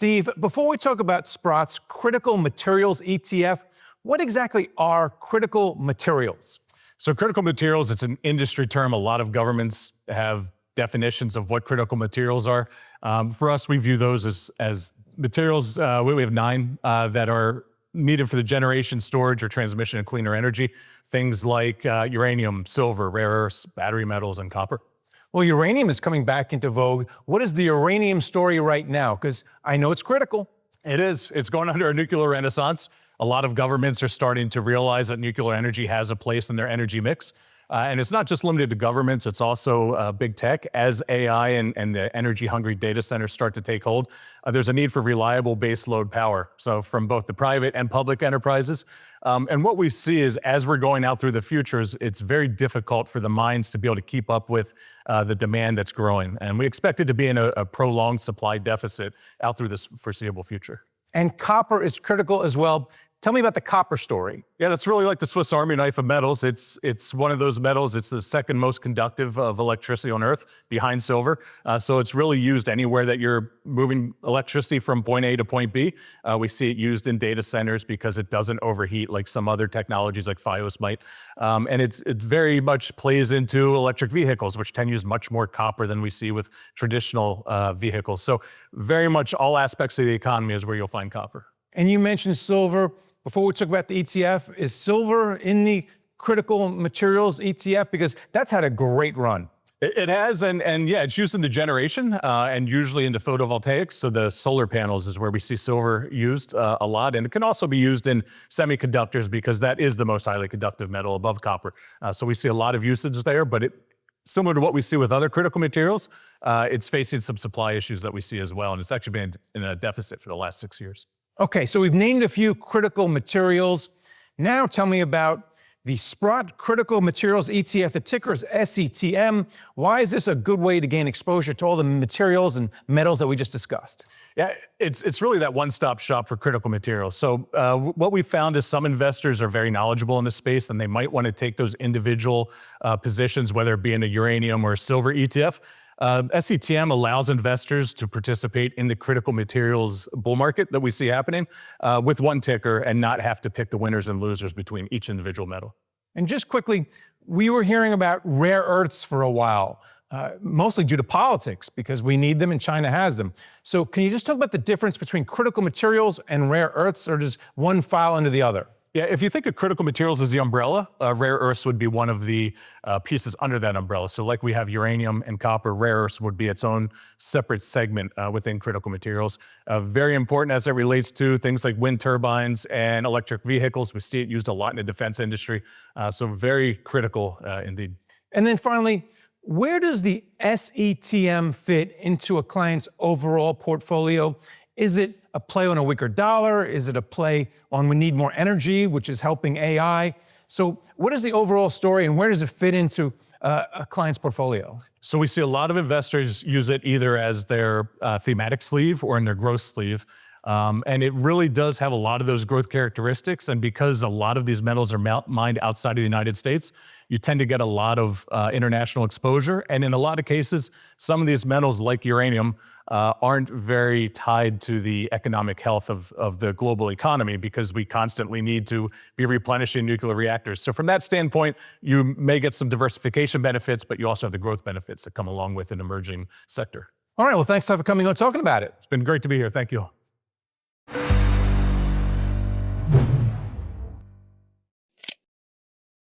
Steve, before we talk about Sprott's Critical Materials ETF, what exactly are critical materials? So critical materials, it's an industry term. A lot of governments have definitions of what critical materials are. For us, we view those as materials. We have 9 that are needed for the generation, storage, or transmission of cleaner energy. Things like uranium, silver, rare earths, battery metals, and copper. Well, uranium is coming back into vogue. What is the uranium story right now? Because I know it's critical. It is. It's going under a nuclear renaissance. A lot of governments are starting to realize that nuclear energy has a place in their energy mix. And it's not just limited to governments, it's also big tech. As AI and the energy-hungry data centers start to take hold, there's a need for reliable baseload power. So from both the private and public enterprises. And what we see is as we're going out through the futures, it's very difficult for the mines to be able to keep up with the demand that's growing. And we expect it to be in a prolonged supply deficit out through this foreseeable future. And copper is critical as well. Tell me about the copper story. Yeah, that's really like the Swiss Army knife of metals. It's one of those metals. It's the second most conductive of electricity on Earth, behind silver. So it's really used anywhere that you're moving electricity from point A to point B. We see it used in data centers because it doesn't overheat like some other technologies like FiOS might. And it very much plays into electric vehicles, which tend to use much more copper than we see with traditional vehicles. So very much all aspects of the economy is where you'll find copper. And you mentioned silver. Before we talk about the ETF, is silver in the critical materials ETF? Because that's had a great run. It has, and yeah, it's used in the generation and usually into photovoltaics. So the solar panels is where we see silver used a lot. And it can also be used in semiconductors because that is the most highly conductive metal above copper. So we see a lot of usage there, but similar to what we see with other critical materials, it's facing some supply issues that we see as well. And it's actually been in a deficit for the last 6 years. Okay, so we've named a few critical materials. Now tell me about the Sprott Critical Materials ETF. The ticker is SETM. Why is this a good way to gain exposure to all the materials and metals that we just discussed? Yeah, it's really that one-stop shop for critical materials. So what we found is some investors are very knowledgeable in this space, and they might want to take those individual positions, whether it be in a uranium or a silver ETF. SETM allows investors to participate in the critical materials bull market that we see happening with one ticker and not have to pick the winners and losers between each individual metal. And just quickly, we were hearing about rare earths for a while, mostly due to politics, because we need them and China has them. So can you just talk about the difference between critical materials and rare earths, or does one file into the other? Yeah, if you think of critical materials as the umbrella, rare earths would be one of the pieces under that umbrella. So like we have uranium and copper, rare earths would be its own separate segment within critical materials. Very important as it relates to things like wind turbines and electric vehicles. We see it used a lot in the defense industry. So very critical indeed. And then finally, where does the SETM fit into a client's overall portfolio? Is it a play on a weaker dollar? Is it a play on we need more energy, which is helping AI? So what is the overall story and where does it fit into a client's portfolio? So we see a lot of investors use it either as their thematic sleeve or in their growth sleeve. And it really does have a lot of those growth characteristics. And because a lot of these metals are mined outside of the United States, you tend to get a lot of international exposure. And in a lot of cases, some of these metals like uranium aren't very tied to the economic health of the global economy because we constantly need to be replenishing nuclear reactors. So from that standpoint, you may get some diversification benefits, but you also have the growth benefits that come along with an emerging sector. All right, well, thanks for coming on and talking about it. It's been great to be here. Thank you.